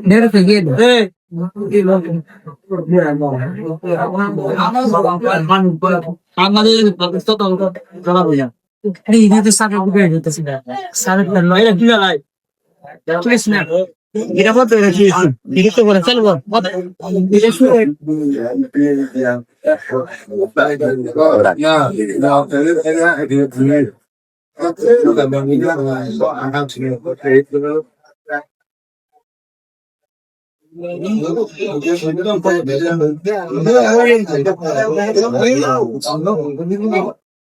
Nero pequeño. Ini itu sangat juga itu sudah sangat terlalu ya juga lah. Tulis nak. Kita foto ya sih. Ini tuh boleh selalu. Ini sudah.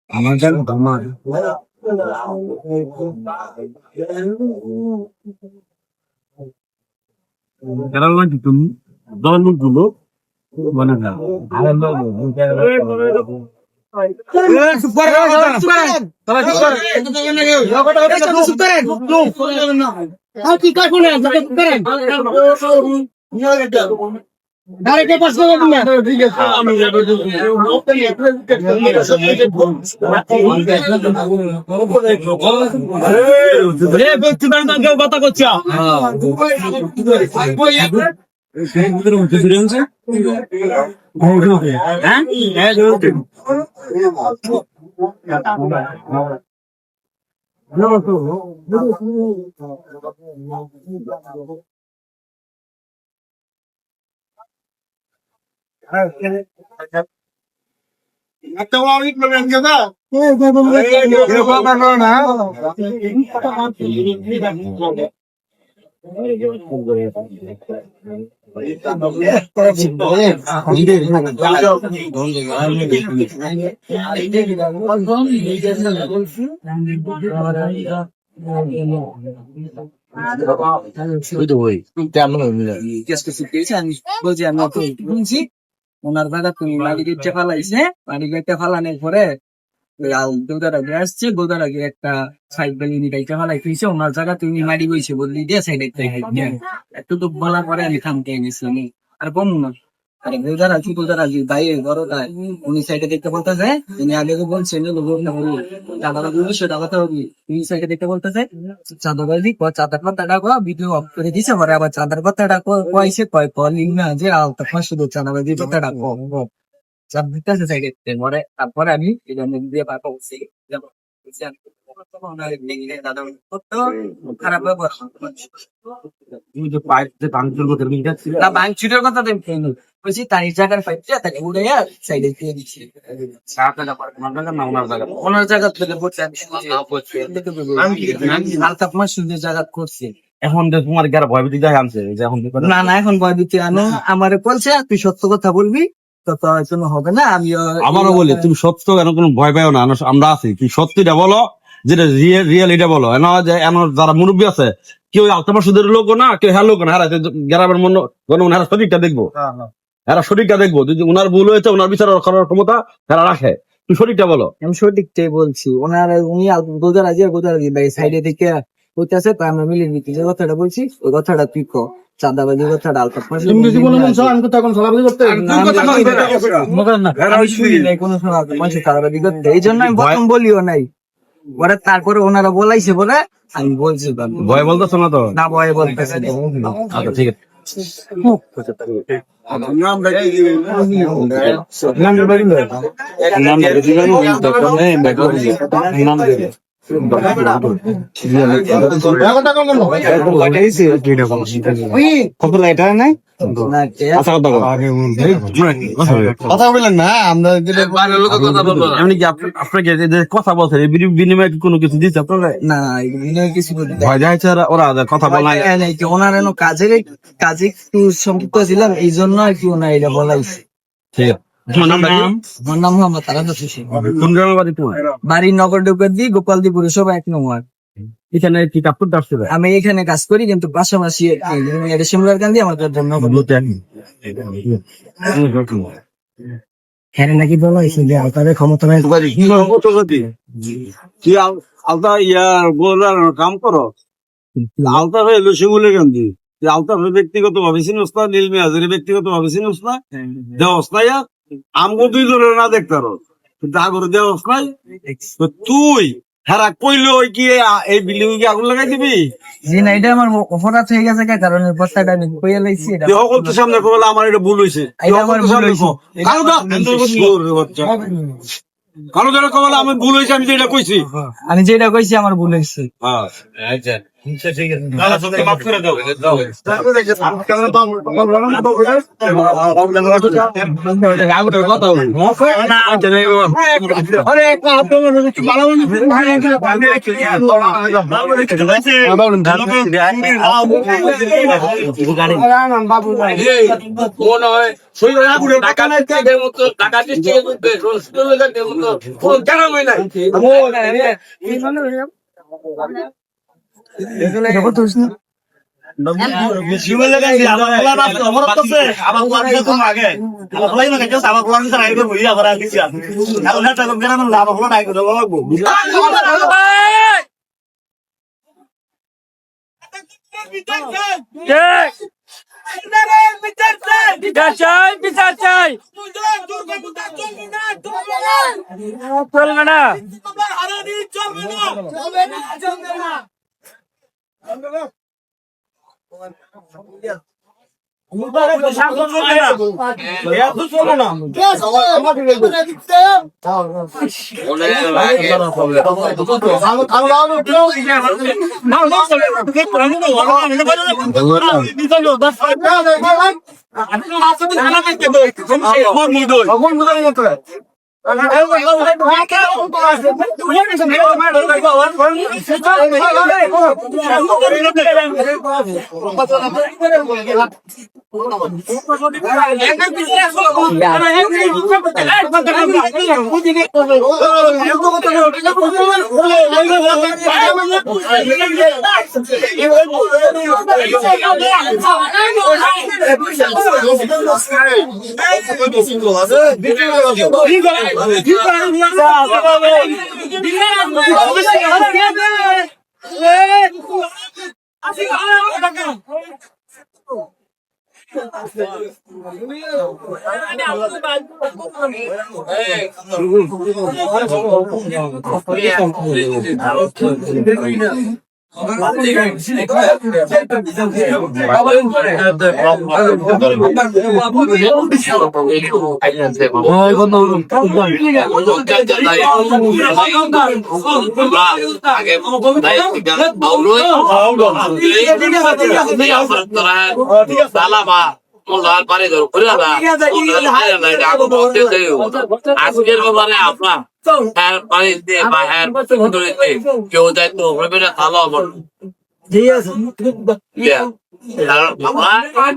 আমার জানো আমার কেরালা কিন্তু দলগুলো মানে না কথা করছি ওনার দাদা তুমি বাড়ি কেটে ফালাইছে বাড়ি কেটে ফালানোর পরে গোদার আগে আসছে গোদার আগে একটা সাইড বেলিনি গাইতে ফালাই ফিরছে ওনার জায়গা তুমি মারি বইছে বললি দিয়ে সাইড একটু তো বলার পরে আমি থামতে গেছিলাম আর কম না আরে গোদার আগে বাইরে বড়টায় উনি সাইডে দেখতে বলতে যায় উনি আগে বলছেন দাদা দুশো টাকা হবে তুই সাইডে দেখতে বলতে যায় চাঁদা বাজি চাঁদার কথাটা ভিডিও অফ করে দিছে পরে আবার চাঁদার কথাটা কয়েছে কয় কলিং না যে তখন শুধু চাঁদাবাজির কথাটা চাপ দিতেছে সাইডে পরে তারপরে আমি দিয়ে পাকা বলছি খারাপ ব্যবহার ভাঙচুরের কথা বলছি তার জায়গার ফাইটটা তাকে উড়ে সাইডে দিয়ে দিচ্ছি ওনার জায়গা থেকে পড়ছে আলতাফ মাসুদের জায়গা করছে এখন তোমার যারা ভয়ভীতি যায় আনছে যে এখন না এখন ভয়ভীতি আনো আমারে বলছে তুই সত্য কথা বলবি তত কোনো হবে না আমি আমারও বলি তুমি সত্য কেন কোনো ভয় পাও না আমরা আছি তুমি সত্যিটা বলো যেটা রিয়েল এটা বলো যারা মুরব্বী আছে কেউ আলতাফ সুদের লোক না কেউ হ্যাঁ লোক না গ্রামের মনে হারা শরীরটা দেখবো এরা শরীরটা দেখবো যদি ওনার ভুল হয়েছে ওনার বিচার করার ক্ষমতা তারা রাখে তুমি শরীরটা বলো আমি সঠিকটাই বলছি উনি গোদারাজি ভাই সাইডে থেকে হইতেছে তো আমরা মিলিয়ে নিচ্ছি যে কথাটা বলছি ওই কথাটা তুই কো চাঁদাবাজি কথাটা আলতাফ এই জন্য আমি প্রথম বলিও নাই পরে তারপরে ওনারা বলাইছে বলে আমি বলছি ভয় বলতেছো না তো না ভয় বলতেছে আচ্ছা ঠিক আছে কথা বললেন না আমরা আপনাকে কথা বলছেন বিনিময়ে কোনো কিছু দিচ্ছে আপনারা না বিনিময়ে কিছু ভয় যাচ্ছে ওরা কথা বলা ওনার কাজে একটু সম্পৃক্ত ছিলাম এই জন্য আর কি ওনার এটা বলাইছে ঠিক আছে আমার নাম মোহাম্মদ তারাফত হোসেন কোন গ্রামের বাড়ি তোমার বাড়ি নগরডুবগাদি গোপালদি পুরসভা 1 নম্বর এখানে কি কাপড় আসছে আমি এখানে কাজ করি কিন্তু পাশাপাশি এটা শিমলার গান্ধী আমাদের ধন্যবাদ হ্যাঁ নাকি বলা হয়েছে যে আলতাফের ক্ষমতা নাই তুই আলতা ইয়ার গোলার কাম করো আলতাফ এলো শিমুলের গান্ধী আলতাফ ব্যক্তিগত ভাবে চিনস না নীলমি হাজারি ব্যক্তিগত ভাবে চিনস না দেওস নাই আমগো দুই জনের না দেখতে পারো কিন্তু আগরে দেওস নাই তুই হ্যাঁ কইলো কি এই বিল্ডিং কি আগুন লাগাই দিবি জি না, এটা আমার অপরাধ হয়ে গেছে কারণ এই বস্তাটা আমি কইয়া লাইছি এটা তুই সকল তো সামনে কইলা আমার এটা ভুল হইছে এটা আমার ভুল হইছে। কালো দা কালো দা কইলা আমি ভুল হইছে আমি যেটা কইছি আমি যেটা কইছি আমার ভুল হয়েছে। হ্যাঁ আচ্ছা ঠিক আছে কালো সাথে মাফ করে দাও কথা বিচার চাই চলবে না আজকের ব্যাপারে আপনার বাড়িতে বা কেউ দায়িত্ব হবে না তাহলে আমার আমার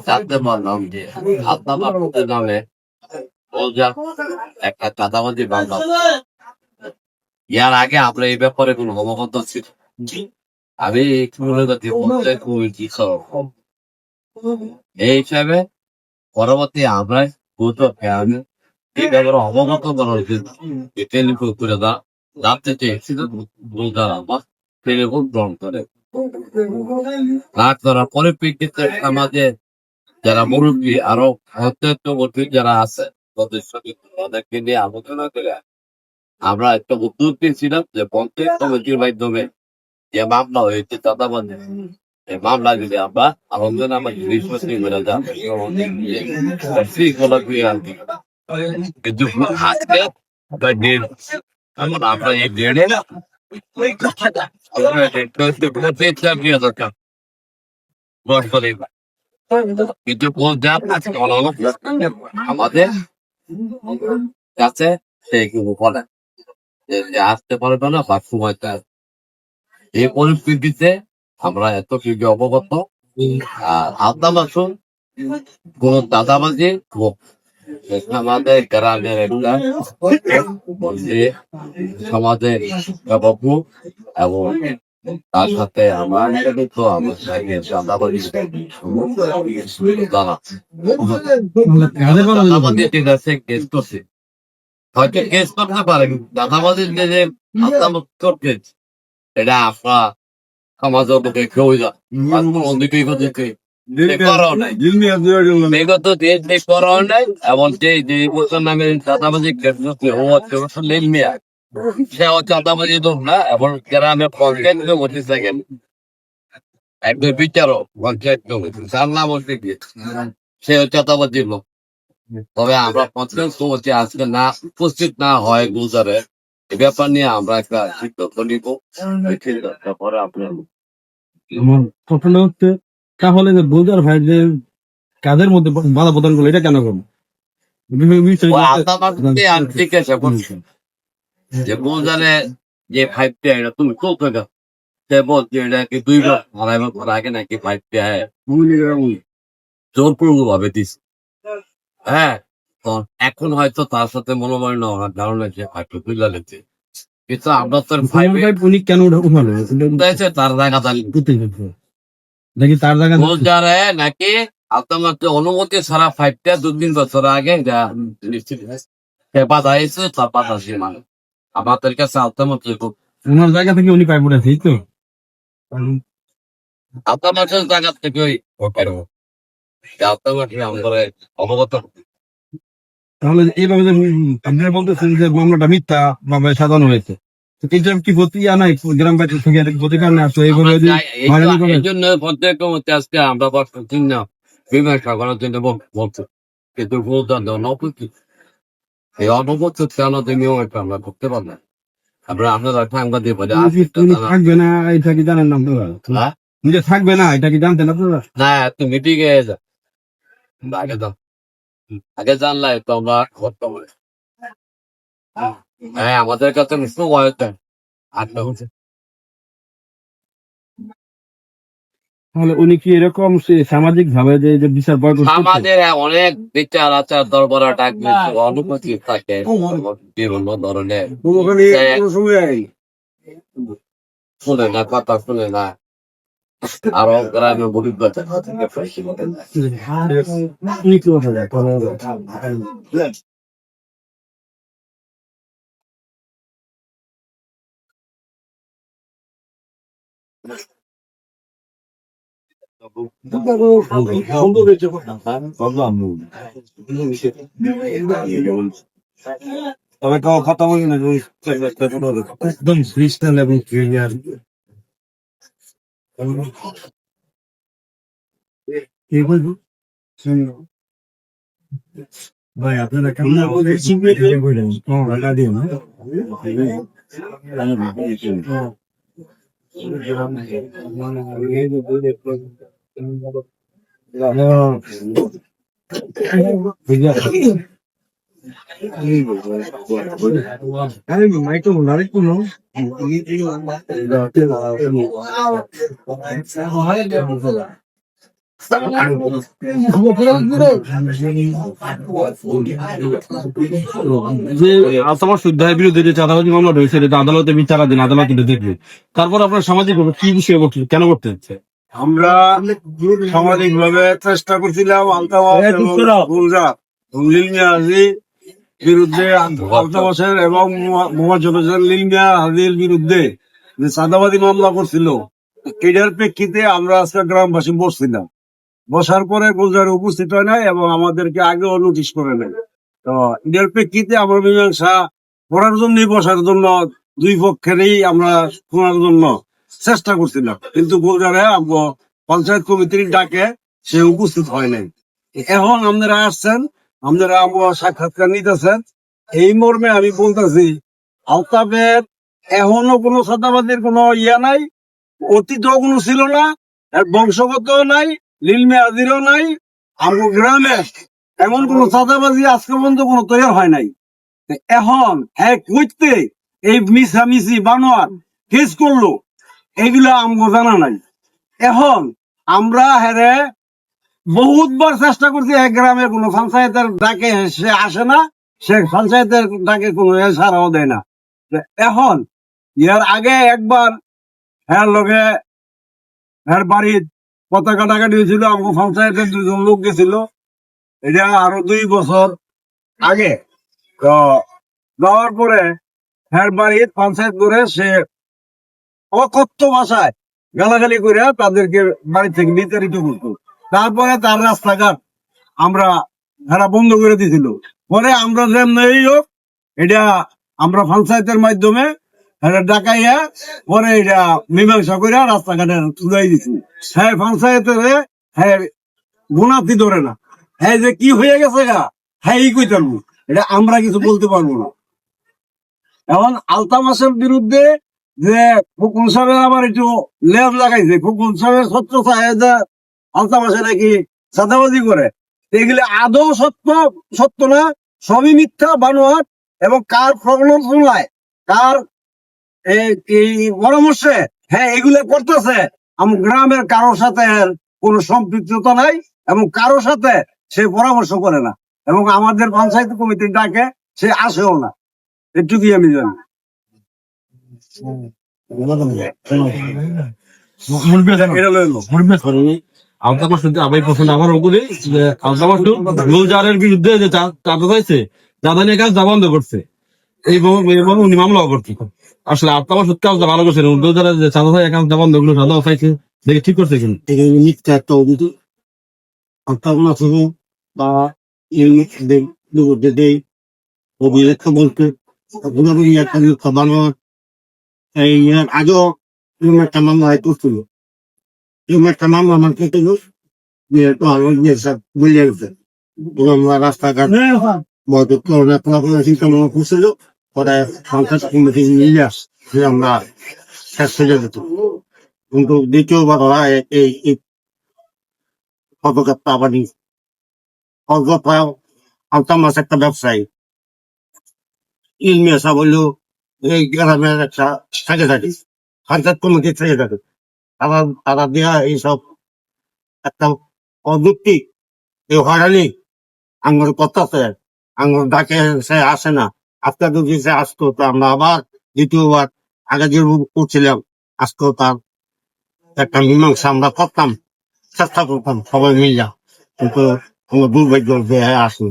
জানতে পারলাম যে আপনার নামে একটা চাঁদাবাজি মামলা। ইয়ার আগে আমরা এই ব্যাপারে কোনো অবগত ছিল আমি এই হিসাবে পরবর্তী আমরা আমি এই ব্যাপারে অবগত করার জন্য টেলিফোন করে জানতে চেয়েছি আমার টেলিফোন গ্রহণ করে না করার পরিপ্রেক্ষিতে আমাদের যারা মুরব্বী আরো অত্যন্ত যারা আছে তাদেরকে নিয়ে আলোচনা করে আমরা একটা উদ্যোগ নিয়েছিলাম যে পঞ্চায়েত কমিটির মাধ্যমে যে মামলা হয়েছে চাঁদাবাজি এই মামলা যদি আমরা আলোচনা আমার নিষ্পত্তি করে শৃঙ্খলা দিয়ে আর কি কিন্তু আজকে আমরা এই ডেড়ে কিন্তু আমাদের কাছে সেই কিছু বলে যে আসতে পারবে না বা সময়টা এই পরিস্থিতিতে আমরা এত কিছু অবগত। আর আদাম আসুন কোন দাদাবাজি আমাদের গ্রামের একটা যে সমাজের বাবু এবং তার সাথে আমার তো আমার দাদাবাজি জানা দাদাবাজি ঠিক আছে কেস করছে হয়তো কেস করতে পারে দাদাবাজির যে আদাম করছে এটা আপনার সমাজের লোকে কেউ অনেকেই করছে বিগত করাও নাই এবং যে বছর নামে চাঁদাবাজি ও হচ্ছে লিল মিয়া সে চাঁদাবাজি তো না এবং গ্রামে পঞ্চায়েত কমিটি থাকেন একজন বিচারক পঞ্চায়েত কমিটি তার নাম হচ্ছে কি সে চাঁদাবাজি লোক তবে আমরা পঞ্চায়েত কমিটি আজকে না উপস্থিত না হয় গুজারে এ ব্যাপার নিয়ে আমরা একটা সিদ্ধান্ত নিব তারপরে আপনার আমার প্রশ্ন হচ্ছে তাহলে যে বোঝার ভাই যে কাজের মধ্যে বাধা প্রদান করলো এটা কেন করবো ঠিক আছে যে গুজারে যে ফাইভটা এটা তুমি চলতে গেল সে বলছে এটা কি 2 বছর 2.5 বছর আগে নাকি ফাইভটা জোরপূর্বক ভাবে দিস হ্যাঁ তো এখন হয়তো তার সাথে মনোমালিন্য হওয়ার কারণে সে ফাইভটা তুলে লেগেছে কিন্তু আমরা তো উনি কেন উঠালো তার জায়গা নাকি তার জায়গা গুজারে নাকি আপনার অনুমতি ছাড়া ফাইভটা 2-3 বছর আগে নিশ্চিত সে বাধা এসে তার বাধা সে মানে আমাদের কাছে আলতামত ওনার জায়গা থেকে উনি পাইপ উঠেছে এই তো আপনার জায়গা থেকে ওই আমরা অবগত তাহলে এইভাবে যে আপনারা বলতেছেন যে মামলাটা মিথ্যা ভাবে সাজানো হয়েছে তো এটা কি প্রতিক্রিয়া নাই গ্রাম পঞ্চায়েত থেকে প্রতিকার না আসলে এইভাবে যদি হয়রানি করে এই জন্য প্রত্যেক মধ্যে আজকে আমরা চিহ্ন মীমাংসা করার জন্য বলছি কিন্তু অনুপস্থিত এই অনুপস্থিত কারণে নিয়ম একটা আমরা করতে পারলাম আমরা আপনারা টাঙ্গা দিয়ে বলে উনি থাকবে না এটা কি জানেন না আপনারা নিজে থাকবে না এটা কি জানতেন আপনারা না তুমি মিটিং এ যা আগে দাও আগে জানলাই তো আমরা করতে পারি হ্যাঁ আমাদের কাছে নিশ্চয় বয়সটা 8 হচ্ছে তাহলে উনি কি এরকম সামাজিক ভাবে যে বিচার প্রয়োগ করতে আমাদের অনেক বিচার আচার দরবার ডাকবে অনুপস্থিত থাকে বিভিন্ন ধরনের শুনে না কথা শুনে না আরো গ্রামের অভিজ্ঞতা উনি কি বলা যায় তবে তো কথা বলি না একদম ফ্রিস্টাইল এবং ক্লিয়ার কি বলবো ভাই আপনারা কেমন বললেন টাকা দিন তোমার শুদ্ধায়ের বিরুদ্ধে যে চাঁদাবাজি মামলা রয়েছে এটা আদালতে বিচারাধীন আদালত এটা দেখবে তারপর আপনার সামাজিক কি বিষয়ে কেন করতে হচ্ছে আমরা সামাজিক ভাবে চেষ্টা করছিলাম বিরুদ্ধে আলতাবাসের এবং লিলমিয়া হাজির বিরুদ্ধে যে চাঁদাবাদী মামলা করছিল এটার প্রেক্ষিতে আমরা আজকে গ্রামবাসী বসছিলাম বসার পরে গুলজার উপস্থিত হয় নাই এবং আমাদেরকে আগেও নোটিশ করে নেয় তো এটার প্রেক্ষিতে আমরা মীমাংসা করার জন্য বসার জন্য দুই পক্ষেরই আমরা শোনার জন্য চেষ্টা করছিলাম কিন্তু গুলজারে পঞ্চায়েত কমিটির ডাকে সে উপস্থিত হয় নাই এখন আপনারা আসছেন আপনারা সাক্ষাৎকার নিতেছেন এই মর্মে আমি বলতেছি আলতাফের এখনো কোনো চাঁদাবাদের কোনো ইয়া নাই অতীতও কোনো ছিল না আর বংশগত নাই লিলমে আজিরও নাই আমার গ্রামে এমন কোন চাঁদাবাজি আজকে পর্যন্ত কোনো তৈরি হয় নাই এখন হ্যাঁ কইতে এই মিছামিছি বানোয়ার কেস করলো এগুলা আমগো জানা নাই এখন আমরা হেরে বহুতবার চেষ্টা করছি, এক গ্রামে কোনো পঞ্চায়েতের ডাকে সে আসে না, সে পঞ্চায়েতের ডাকে কোনো সারাও দেয় না। তো এখন ইয়ার আগে একবার হ্যাঁ লগে হ্যাঁ বাড়ির পতাকা টাকাটি হয়েছিল, আমার পঞ্চায়েতের 2 জন লোক গেছিল, এটা আরো 2 বছর আগে। তো যাওয়ার পরে হ্যাঁ বাড়ির পঞ্চায়েত করে সে অকথ্য ভাষায় গালাগালি করে তাদেরকে বাড়ি থেকে বিতাড়িত করতো। তারপরে তার রাস্তাঘাট আমরা এরা বন্ধ করে দিয়েছিল। পরে আমরা যেমনি হোক এটা আমরা পঞ্চায়েতের মাধ্যমে এটা ডাকাইয়া পরে এটা মীমাংসা করে রাস্তাঘাটে তুলাই দিছি। হ্যাঁ পঞ্চায়েতের হ্যাঁ গুণাতি ধরে না, হ্যাঁ যে কি হয়ে গেছে গা হ্যাঁ ই কই পারবো, এটা আমরা কিছু বলতে পারবো না। এখন আলতামাসের বিরুদ্ধে যে ফুকুন সাহেবের আবার একটু লেজ লাগাইছে, ফুকুন সাহেবের সত্য সাহেব আলতামাসে নাকি চাঁদাবাজি করে, এগুলো আদৌ সত্য না, সবই মিথ্যা বানোয়াট। এবং কার প্রবণতায় কার এই পরামর্শে হ্যাঁ এগুলো করতেছে, গ্রামের কারোর সাথে কোনো সম্পৃক্ততা নাই এবং কারোর সাথে সে পরামর্শ করে না, এবং আমাদের পঞ্চায়েত কমিটির ডাকে সে আসেও না, এটুকুই আমি জানি। এটা লইলো আলতামাস আমি পছন্দ আমার ওগুলি আলতামাস গুলজারের বিরুদ্ধে যে চাঁদা চাইছে, চাঁদা নিয়ে কাজ বন্ধ করছে এবং উনি মামলাও করছে। আসলে আলতামাস কাজটা ভালো করছে, গুলজারের যে চাঁদা চাই কাজটা বন্ধ করলো, চাঁদাও চাইছে, দেখে ঠিক করছে কিন্তু মিথ্যা একটা অভিযোগ আলতামাস বা দেয় অভিযোগ বলতে এই আগেও একটা মামলা করছিল, একটা মামলা আমার কেটে বুঝিয়ে গেছে রাস্তাঘাট চিন্তা ভাবনা করছিল, পরে পঞ্চায়েত কমিটি নিয়ে আসছে আমরা শেষ হয়ে যেত। কিন্তু দ্বিতীয়বার ওরা এই পদক্ষেপটা আবার নিয়েছে। আলতামাস একটা ব্যবসায়ী ইলমিয়া সাহেব হইল এই গ্রামের একটা সেক্রেটারি, পঞ্চায়েত কমিটির সেক্রেটারি, তারা দেওয়া এইসব একটা অযৌক্তিক এই হয়রানি আঙ্গুর করতেছে, আঙ্গুর ডাকে সে আসে না। আজকে যদি সে আসতো তো আমরা আবার দ্বিতীয়বার আগে যে করছিলাম আজকেও তার একটা মীমাংসা আমরা করতাম, চেষ্টা করতাম সবাই মিলে, কিন্তু আমার দুর্ভাগ্য যে আসে।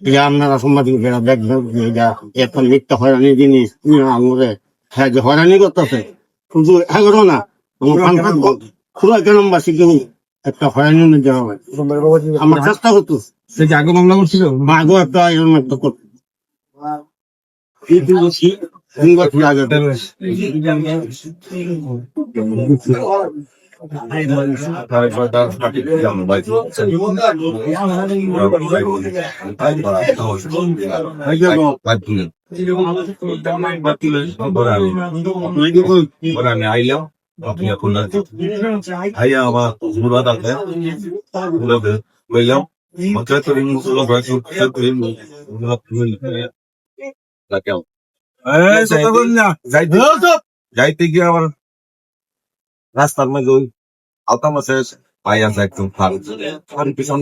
এটা আপনারা সাংবাদিক দেখবেন যে এটা একটা মিথ্যা হয়রানি জিনিস, আঙুরে হ্যাঁ যে হয়রানি করতেছে কিন্তু এগারো না খোলা গ্রামবাসী কেউ একটা হয়রানি দেওয়া হয়, আমরা চেষ্টা করতো। সে কি আগে মামলা করছিল? আগেও একটা এরকম একটা করতো। আমি আইলাম আইয়া আমার মুরাদ আছে বললাম যাইতে গিয়ে আমার রাস্তার মধ্যে ওই আলতামাসের পাই আছে একদম পিছন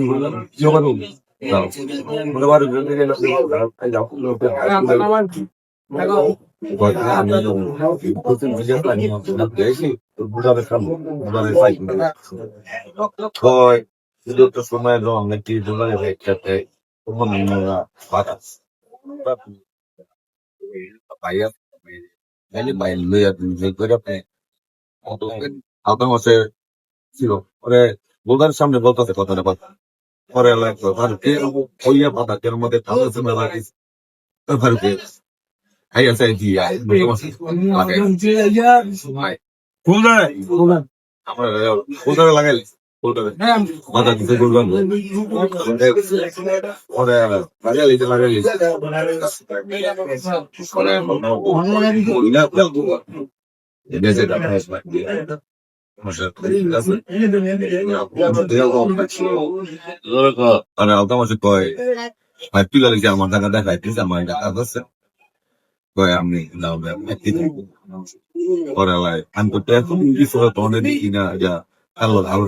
সময় অনেকটি বাতাস আলতামাসে ছিল পরে বোলদারের সামনে বলতেছে কথাটা কথা পরে হইয়া পাতাকের মধ্যে ফারুকে হাইয়া চাই দিয়ে আমার বোলদারে লাগাইলি মাথা দিতে বললাম পরে লাগাইলি আলতামাসে কয় ভাই তুই আমার টাকা দেখাই আমার টাকা আছে কয় আমি লাভ পরে লাই আমি তো এখন কিছু তোমাদের দেখি না যা আল্লাহ ভালো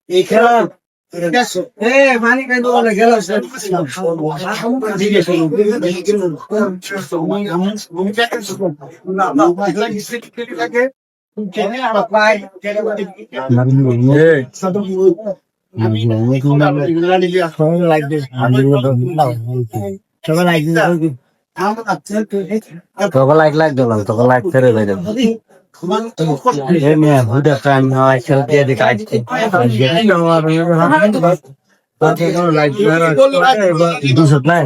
এই খেলা তোকে লাইক দিলাম তোকে লাইক ফেরে দেয় হুদা টাইম হয় খেলতে দিকে আসছে দুশো নাই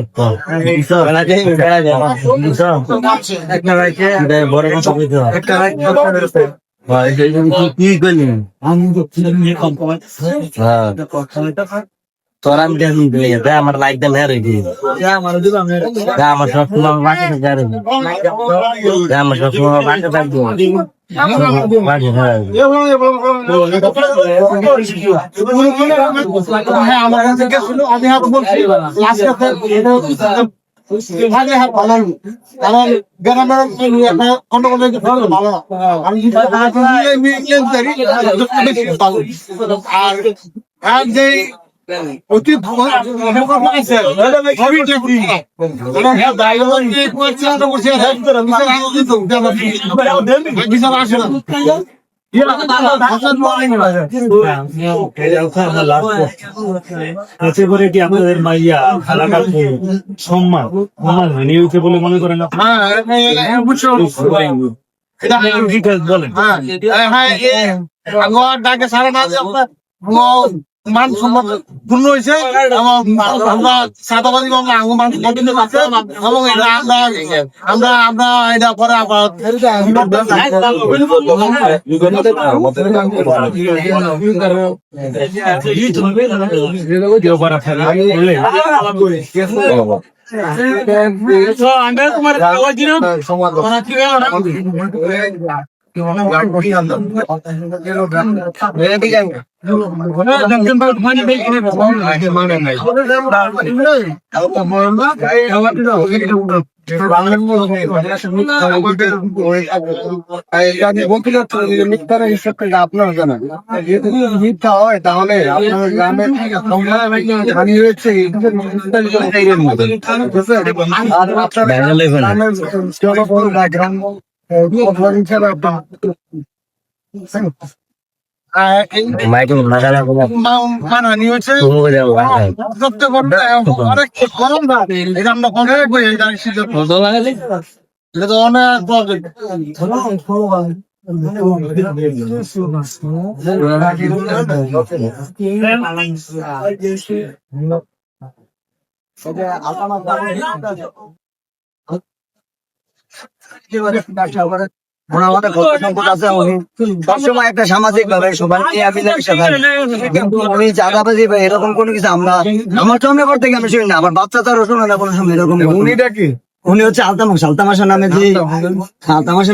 বড় কি করলি তোর আমি দেখি আমার লাইক দেন হ্যাঁ রেডি আমার সবসময় বাঁচা থাকে আমার সবসময় বাঁচা থাকবো অতি করে কি আপনাদের মাইয়া এলাকার সম্মান সম্মান হয়নি হয়েছে বলে মনে করেন বলেন মান সম্মান পূর্ণ হয়েছে আমরা সাদাবাদী বাংলা মান এবং এটা আমরা আমরা এটা পরে আবার আপনার জানেন যেহেতু মিথ্যা হয় তাহলে আপনার গ্রামের স্থানীয় রয়েছে মানহানি হয়েছে অনেক গরম না এটা আমরা অনেক সবসময় একটা সামাজিক ভাবে সবাই কিন্তু আমি চাঁদাবাজি বা এরকম কোনো কিছু আমরা আমার জন্মে পর থেকে আমি শুনি না, আমার বাচ্চা তারও শুনে না কোনো সময় এরকম। উনি হচ্ছে আলতামাশা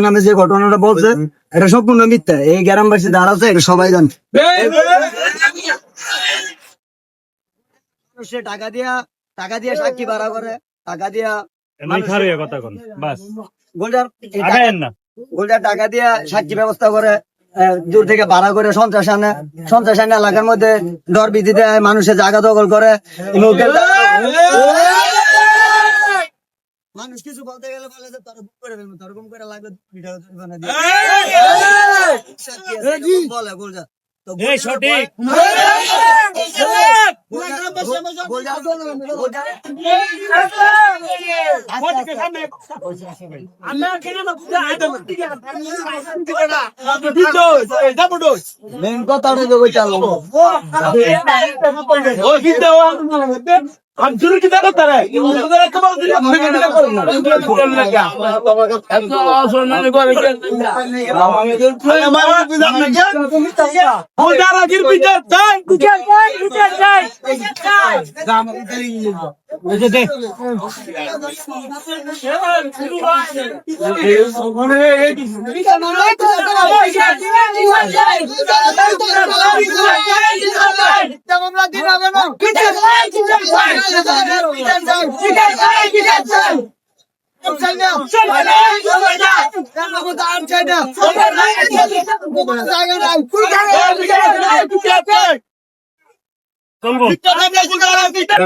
নামে যে ঘটনাটা বলছে এটা সম্পূর্ণ মিথ্যা। এই গ্রামবাসী যারা আছে এটা সবাই জানে। সে টাকা দিয়া সাক্ষী ভাড়া করে, টাকা দিয়া কথা কোন বাস গোলজার আগায়েন না টাকা দিয়া সাক্ষী ব্যবস্থা করে, দূর থেকে ভাড়া করে সন্ত্রাস আনে এলাকার মধ্যে ডর ভীতি দেয়, মানুষের জায়গা দখল করে। মানুষ কিছু বলতে গেলে বলে যে তারা বুক করে ফেলবো, তারকম করে লাগবে বলে গোলজার সঠিক মেন কথাটা তো চালো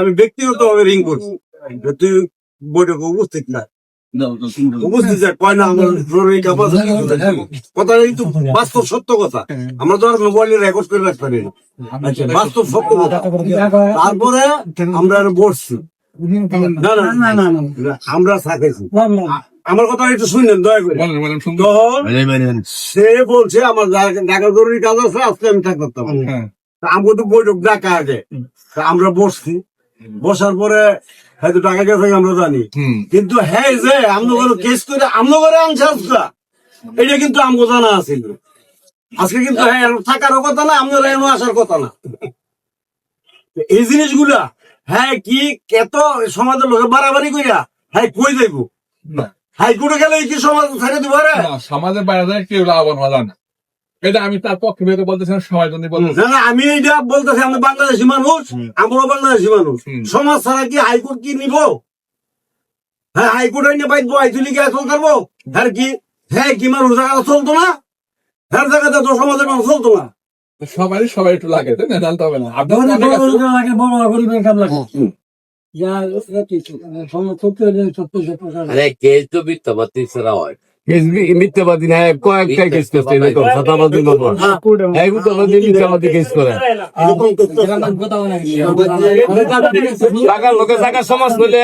আমি ব্যক্তিগত ভাবে রিং করছি, তুই বৈঠকে উপস্থিত না, উপস্থিত কয় না আমার কথা কিন্তু বাস্তব সত্য কথা। আমরা তো আর মোবাইলে রেকর্ড করে রাখতে পারি না, বাস্তব সত্য কথা। তারপরে আমরা বসছি, না আমরা থাকেছি। আমার কথা একটু শুনলেন দয়া করে। তখন সে বলছে আমার ঢাকা জরুরি কাজ আছে, আজকে আমি থাকতে পারতাম। আমাকে তো বৈঠক ডাকা আগে, আমরা বসছি, বসার পরে হয়তো টাকা গেছে আমরা জানি, কিন্তু হ্যাঁ যে আমনগর কেস করে আমনগরে আনছে আজকা, এটা কিন্তু আমগো জানা আছিল। আজকে কিন্তু হ্যাঁ থাকারও কথা না, আমনগর আসার কথা না। এই জিনিসগুলা হ্যাঁ কি এত সমাজের লোকে বাড়াবাড়ি কইরা হ্যাঁ কই যাইব, হাইকোর্টে গেলে কি সমাজ ছেড়ে দিব? সমাজের বাইরে কেউ লাভবান হওয়া যায় না, এটা আমি তার পক্ষে বলতেছিলাম, সবার জন্য বলতেছি। না আমি এইটা বলতেছি, আমি বাংলাদেশি মানুষ, আমরাও বাংলাদেশি মানুষ, সমাজ ছাড়া কি হাইকোর্ট কি নিব? হ্যাঁ হাইকোর্টে নিয়ে বাইক আইতুলি কে চল করবো? হ্যাঁ কি হ্যাঁ কি মানুষ জায়গা চলতো না? হ্যাঁ জায়গাতে তো সমাজের মানুষ চলতো না। সবাই একটু লাগে, তাই না? জানতে হবে না আরে কেস তো মিথ্যাবাদী ছাড়া হয়, মিথ্যাবাদী না কয়েকটা কেস করছে এরকম সাদাবাদী নম্বর মিথ্যাবাদী কেস করে টাকার লোকে টাকার সমাজ বলে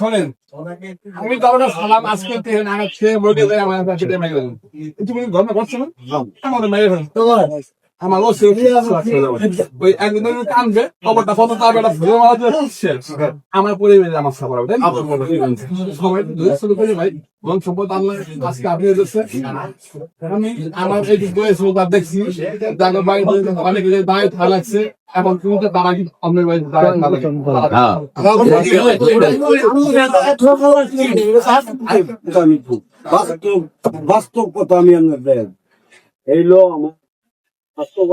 শোনেন, আমি তো সালাম আজকে আমার ঘটনা করছে না, আমাদের মেয়ে আমার ওই একদিন কানবে খবরটা ফটো তার আমার পরিবেশ আমার সবার ভাই বন সম্পদ আনলে আজকে আপনি আমি আমার এই তার দেখছি যাদের বাড়ি অনেক দায় থা লাগছে, এখন তুমি তো তারা কি অন্যের বাড়ি বাস্তব কথা আমি আপনার এই লো আমার বাস্তব